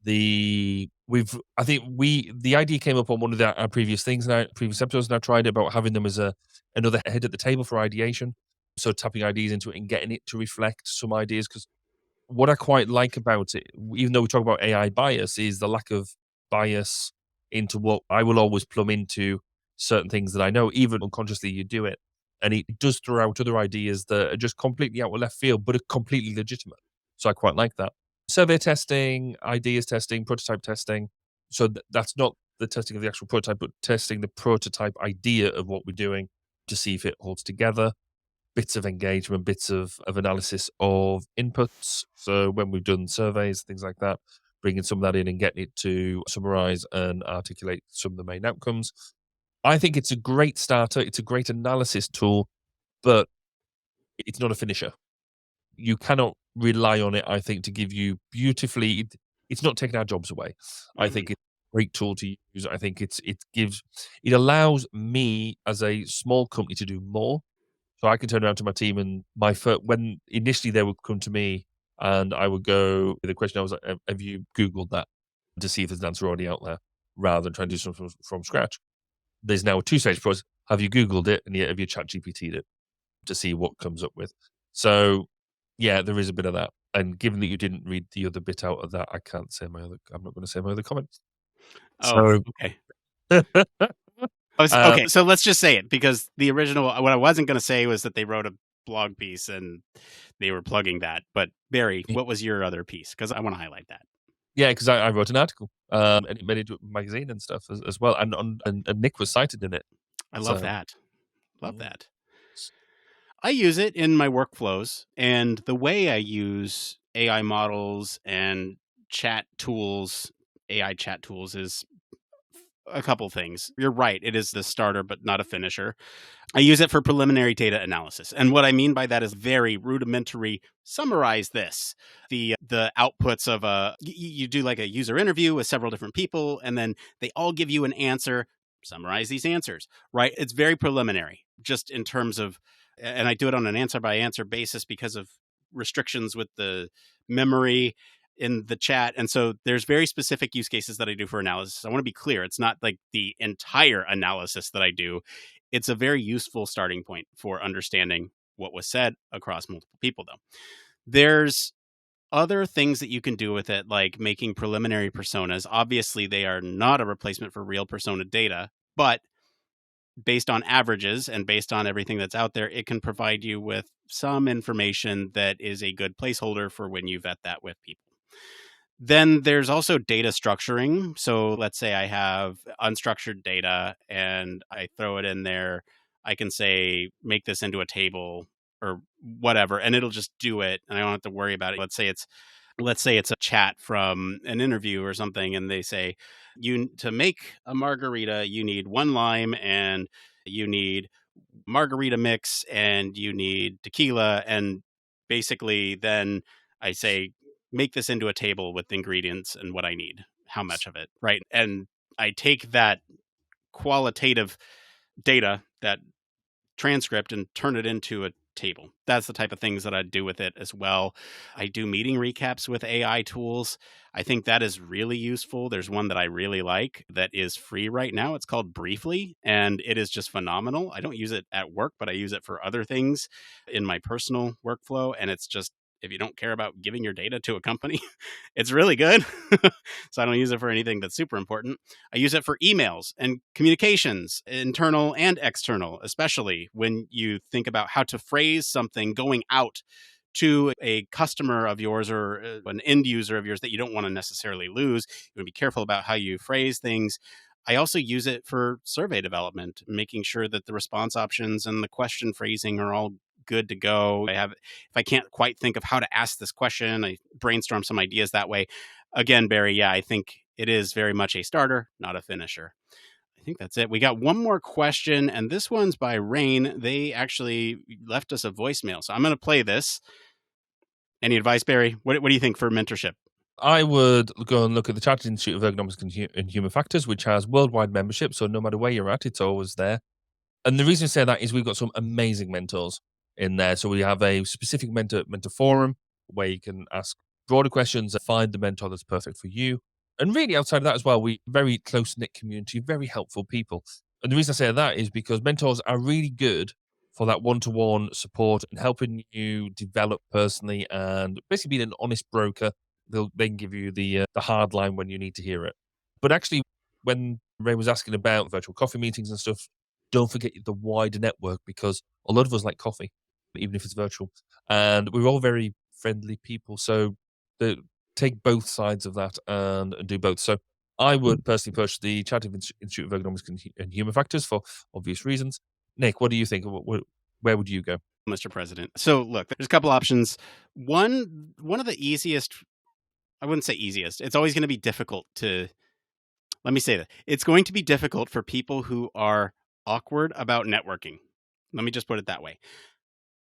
S2: The idea came up on one of our previous things in our previous episodes, and I tried about having them as another head at the table for ideation. So tapping ideas into it and getting it to reflect some ideas, because what I quite like about it, even though we talk about AI bias, is the lack of bias into what I will always plumb into certain things that I know, even unconsciously you do it. And it does throw out other ideas that are just completely out of left field, but are completely legitimate. So I quite like that. Survey testing, ideas testing, prototype testing. So that's not the testing of the actual prototype, but testing the prototype idea of what we're doing to see if it holds together. Bits of engagement, bits of analysis of inputs. So when we've done surveys, things like that, bringing some of that in and getting it to summarize and articulate some of the main outcomes. I think it's a great starter. It's a great analysis tool, but it's not a finisher. You cannot rely on it, I think, to give you beautifully. It's not taking our jobs away. I think it's a great tool to use. I think it allows me as a small company to do more. So I can turn around to my team and when initially they would come to me And I would go, the question I was like, have you Googled that to see if there's an answer already out there, rather than trying to do something from scratch? There's now a two-stage process. Have you Googled it, and have you ChatGPT'd it to see what comes up with? So, yeah, there is a bit of that. And given that you didn't read the other bit out of that, I'm not going to say my other comments.
S1: Oh,
S2: So,
S1: okay.
S2: Uh,
S1: Okay, so let's just say it, because the original, what I wasn't going to say was that they wrote a blog piece and they were plugging that. But Barry, what was your other piece? Because I want to highlight that.
S2: yeah, because I wrote an article, and it made it into a magazine and stuff as well, and Nick was cited in it.
S1: I love
S2: So,
S1: that. Love
S2: mm.
S1: that. I use it in my workflows, and the way I use AI models and chat tools, AI chat tools, is a couple things. You're right, it is the starter, but not a finisher. I use it for preliminary data analysis. And what I mean by that is very rudimentary. Summarize this. The outputs of you do like a user interview with several different people, and then they all give you an answer. Summarize these answers, right? It's very preliminary, just in terms of, and I do it on an answer by answer basis because of restrictions with the memory in the chat. And so there's very specific use cases that I do for analysis. I want to be clear. It's not like the entire analysis that I do. It's a very useful starting point for understanding what was said across multiple people, though. There's other things that you can do with it, like making preliminary personas. Obviously, they are not a replacement for real persona data, but based on averages and based on everything that's out there, it can provide you with some information that is a good placeholder for when you vet that with people. Then there's also data structuring. So let's say I have unstructured data and I throw it in there. I can say, make this into a table or whatever, and it'll just do it. And I don't have to worry about it. Let's say it's a chat from an interview or something, and they say, to make a margarita, you need 1 lime, and you need margarita mix, and you need tequila. And basically then I say, make this into a table with ingredients and what I need, how much of it, right? And I take that qualitative data, that transcript, and turn it into a table. That's the type of things that I do with it as well. I do meeting recaps with AI tools. I think that is really useful. There's one that I really like that is free right now. It's called Briefly, and it is just phenomenal. I don't use it at work, but I use it for other things in my personal workflow. And it's just, if you don't care about giving your data to a company, it's really good. So I don't use it for anything that's super important. I use it for emails and communications, internal and external, especially when you think about how to phrase something going out to a customer of yours or an end user of yours that you don't want to necessarily lose. You want to be careful about how you phrase things. I also use it for survey development, making sure that the response options and the question phrasing are all good to go. If I can't quite think of how to ask this question, I brainstorm some ideas that way. Again, Barry, yeah, I think it is very much a starter, not a finisher. I think that's it. We got one more question, and this one's by Rain. They actually left us a voicemail, so I'm going to play this. Any advice, Barry? What do you think for mentorship?
S2: I would go and look at the Chartered Institute of Ergonomics and Human Factors, which has worldwide membership. So no matter where you're at, it's always there. And the reason I say that is we've got some amazing mentors in there. So we have a specific mentor forum where you can ask broader questions and find the mentor that's perfect for you. And really outside of that as well, we very close-knit community, very helpful people. And the reason I say that is because mentors are really good for that one-to-one support and helping you develop personally and basically being an honest broker. They can give you the hard line when you need to hear it. But actually, when Ray was asking about virtual coffee meetings and stuff, don't forget the wider network, because a lot of us like coffee, even if it's virtual. And we're all very friendly people. So take both sides of that and do both. So I would personally push the Chartered Institute of Ergonomics and Human Factors for obvious reasons. Nick, what do you think? Where would you go?
S1: Mr. President. So look, there's a couple options. One of the easiest, I wouldn't say easiest. It's always going to be difficult to, let me say that. It's going to be difficult for people who are awkward about networking. Let me just put it that way.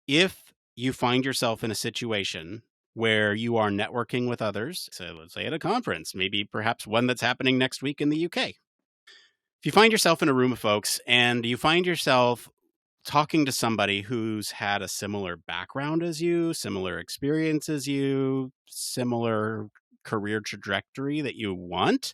S1: If you find yourself in a situation where you are networking with others, so let's say at a conference, maybe perhaps one that's happening next week in the UK. If you find yourself in a room of folks and you find yourself talking to somebody who's had a similar background as you, similar experience as you, similar career trajectory that you want,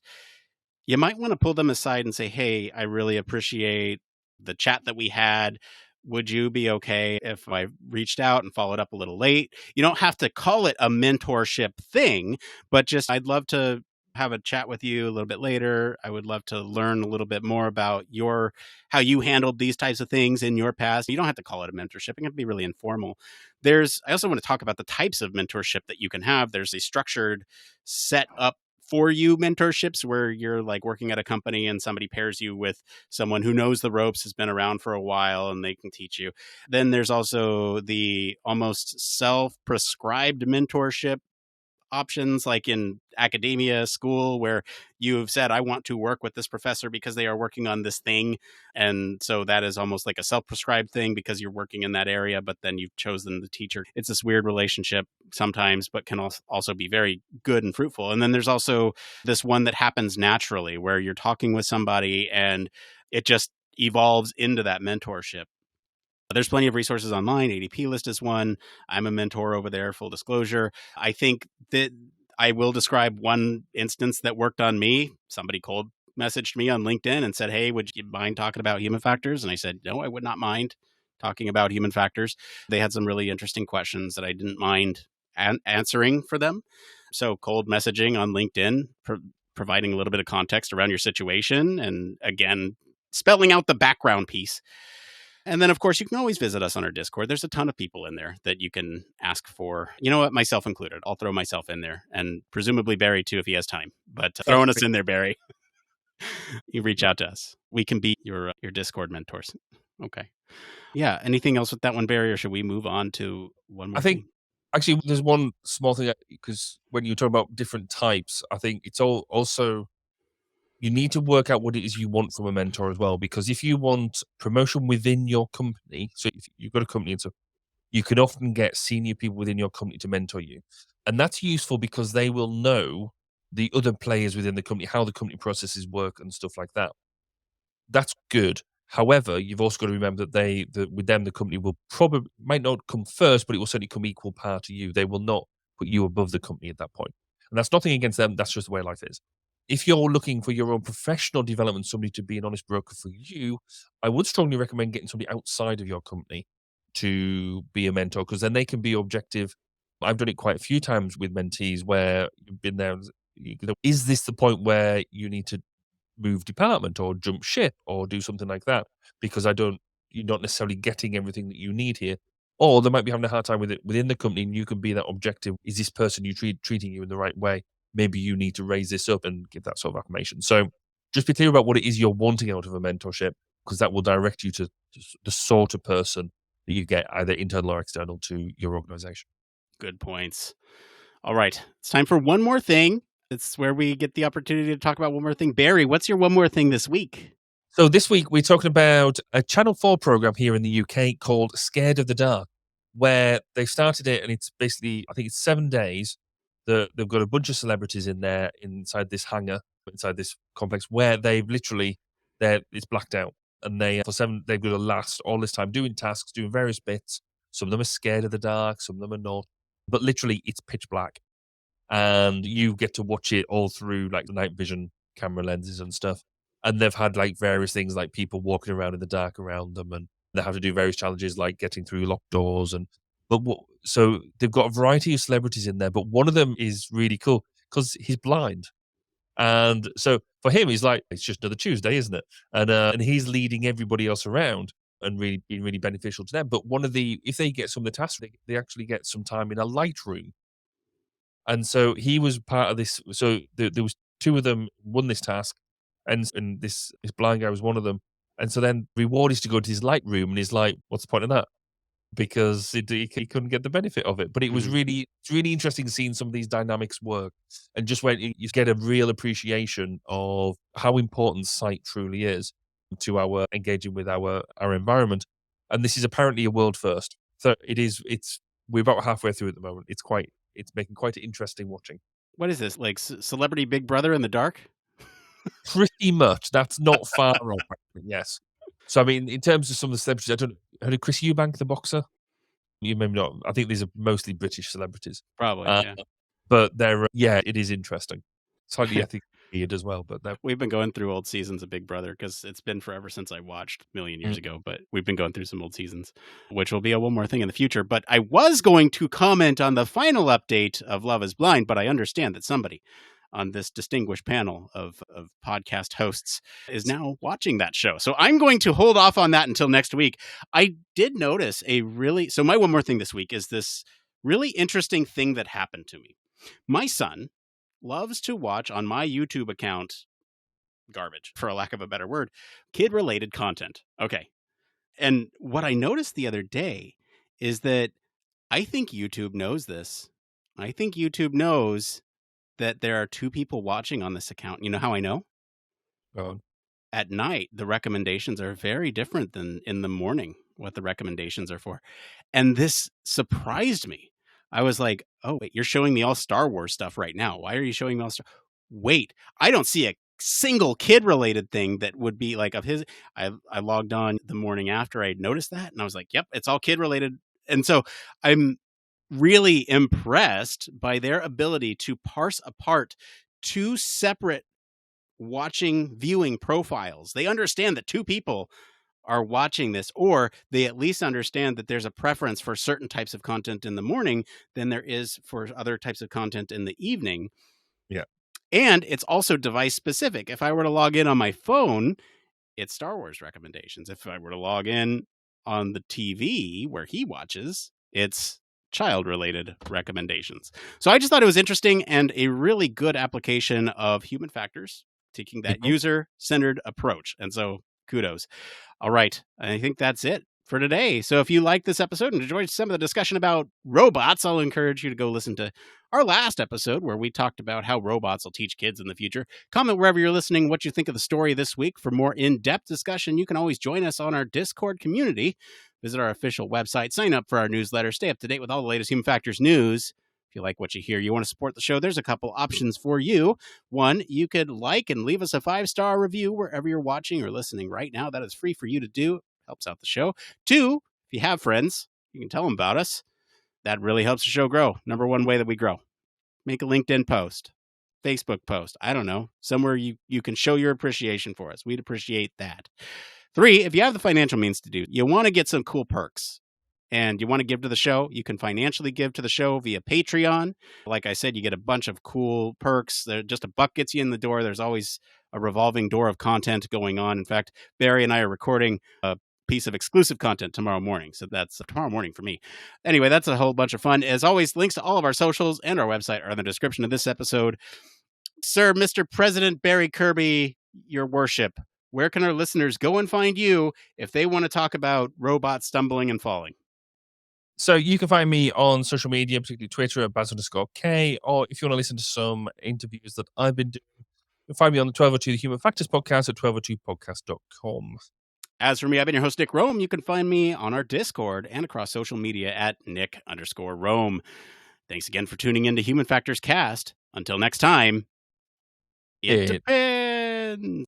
S1: you might want to pull them aside and say, hey, I really appreciate the chat that we had. Would you be okay if I reached out and followed up a little late? You don't have to call it a mentorship thing, but just I'd love to have a chat with you a little bit later. I would love to learn a little bit more about how you handled these types of things in your past. You don't have to call it a mentorship. It can be really informal. I also want to talk about the types of mentorship that you can have. There's a structured, set up for you mentorships where you're like working at a company and somebody pairs you with someone who knows the ropes, has been around for a while, and they can teach you. Then there's also the almost self-prescribed mentorship options, like in academia, school, where you've said, I want to work with this professor because they are working on this thing. And so that is almost like a self-prescribed thing because you're working in that area, but then you've chosen the teacher. It's this weird relationship sometimes, but can also be very good and fruitful. And then there's also this one that happens naturally where you're talking with somebody and it just evolves into that mentorship. There's plenty of resources online. ADP List is one. I'm a mentor over there, full disclosure. I think that I will describe one instance that worked on me. Somebody cold messaged me on LinkedIn and said, hey, would you mind talking about human factors? And I said, no, I would not mind talking about human factors. They had some really interesting questions that I didn't mind answering for them. So cold messaging on LinkedIn, providing a little bit of context around your situation. And again, spelling out the background piece. And then, of course, you can always visit us on our Discord. There's a ton of people in there that you can ask for. You know what? Myself included. I'll throw myself in there. And presumably Barry, too, if he has time. But throwing us in there, Barry. You reach out to us. We can be your Discord mentors. Okay. Yeah. Anything else with that one, Barry? Or should we move on to one more thing?
S2: Actually, there's one small thing, because when you talk about different types, I think it's also you need to work out what it is you want from a mentor as well. Because if you want promotion within your company, so if you've got a company and so you can often get senior people within your company to mentor you. And that's useful because they will know the other players within the company, how the company processes work and stuff like that. That's good. However, you've also got to remember that with them, the company might not come first, but it will certainly come equal par to you. They will not put you above the company at that point. And that's nothing against them. That's just the way life is. If you're looking for your own professional development, somebody to be an honest broker for you, I would strongly recommend getting somebody outside of your company to be a mentor, because then they can be objective. I've done it quite a few times with mentees where you've been there. Is this the point where you need to move department or jump ship or do something like that? Because you're not necessarily getting everything that you need here. Or they might be having a hard time with it within the company, and you can be that objective. Is this person treating you in the right way? Maybe you need to raise this up and give that sort of affirmation. So just be clear about what it is you're wanting out of a mentorship, because that will direct you to the sort of person that you get, either internal or external, to your organization.
S1: Good points. All right. It's time for one more thing. It's where we get the opportunity to talk about one more thing. Barry, what's your one more thing this week?
S2: So this week we're talking about a Channel 4 program here in the UK called Scared of the Dark, where they've started it, and it's basically, I think it's 7 days. They've got a bunch of celebrities in there inside this hangar, inside this complex, where it's blacked out. And they've got to last all this time doing tasks, doing various bits. Some of them are scared of the dark, some of them are not. But literally, it's pitch black. And you get to watch it all through like the night vision camera lenses and stuff. And they've had like various things, like people walking around in the dark around them, and they have to do various challenges like getting through locked doors. So they've got a variety of celebrities in there, but one of them is really cool because he's blind. And so for him, he's like, it's just another Tuesday, isn't it? And he's leading everybody else around and really being really beneficial to them. But if they get some of the tasks, they actually get some time in a light room. And so he was part of this. So there was 2 of them won this task, and this blind guy was one of them. And so then reward is to go to his light room, and he's like, what's the point of that? Because he couldn't get the benefit of it. But it was it's really interesting seeing some of these dynamics work, and just when you get a real appreciation of how important sight truly is to our engaging with our environment. And this is apparently a world first. So we're about halfway through at the moment. It's making quite interesting watching.
S1: What is this? Like Celebrity Big Brother in the dark?
S2: Pretty much. That's not far off. Yes. So I mean, in terms of some of the celebrities, heard of Chris Eubank, the boxer? You maybe not. I think these are mostly British celebrities.
S1: Probably,
S2: Uh,
S1: yeah.
S2: But they're, it is interesting. Slightly ethically weird as well, but
S1: We've been going through old seasons of Big Brother because it's been forever since I watched a million years ago, but we've been going through some old seasons, which will be a one more thing in the future. But I was going to comment on the final update of Love is Blind, but I understand that somebody on this distinguished panel of podcast hosts is now watching that show. So I'm going to hold off on that until next week. I did notice so my one more thing this week is this really interesting thing that happened to me. My son loves to watch on my YouTube account garbage, for a lack of a better word, kid-related content. Okay. And what I noticed the other day is that I think YouTube knows this. I think YouTube knows that there are two people watching on this account. You know how I know? At night, the recommendations are very different than in the morning, what the recommendations are for. And this surprised me. I was like, oh, wait, you're showing me all Star Wars stuff right now. Why are you showing me all Star? Wait, I don't see a single kid-related thing that would be like of his. I logged on the morning after I noticed that, and I was like, yep, it's all kid-related. And so I'm really impressed by their ability to parse apart two separate viewing profiles. They understand that two people are watching this, or they at least understand that there's a preference for certain types of content in the morning than there is for other types of content in the evening.
S2: Yeah.
S1: And it's also device specific. If I were to log in on my phone, it's Star Wars recommendations. If I were to log in on the TV where he watches, it's child-related recommendations. So I just thought it was interesting and a really good application of human factors, taking that user-centered approach. And so kudos. All right. I think that's it for today. So if you like this episode and enjoyed some of the discussion about robots, I'll encourage you to go listen to our last episode where we talked about how robots will teach kids in the future. Comment wherever you're listening what you think of the story this week. For more in-depth discussion, you can always join us on our Discord community. Visit our official website, sign up for our newsletter, stay up to date with all the latest human factors news. If you like what you hear, you want to support the show, there's a couple options for you. One, you could like and leave us a 5-star review wherever you're watching or listening right now. That is free for you to do. Helps out the show. Two, if you have friends, you can tell them about us. That really helps the show grow. Number one way that we grow. Make a LinkedIn post, Facebook post. I don't know. Somewhere you can show your appreciation for us. We'd appreciate that. Three, if you have the financial means to do, you want to get some cool perks and you want to give to the show, you can financially give to the show via Patreon. Like I said, you get a bunch of cool perks. Just $1 gets you in the door. There's always a revolving door of content going on. In fact, Barry and I are recording a piece of exclusive content tomorrow morning. So that's tomorrow morning for me. Anyway, that's a whole bunch of fun. As always, links to all of our socials and our website are in the description of this episode. Sir, Mr. President Barry Kirby, your worship, where can our listeners go and find you if they want to talk about robots stumbling and falling?
S2: So you can find me on social media, particularly Twitter at Baz_K, or if you want to listen to some interviews that I've been doing, you can find me on the 1202 The Human Factors podcast at 1202podcast.com.
S1: As for me, I've been your host, Nick Roome. You can find me on our Discord and across social media at Nick_Roome. Thanks again for tuning in to Human Factors Cast. Until next time, it depends.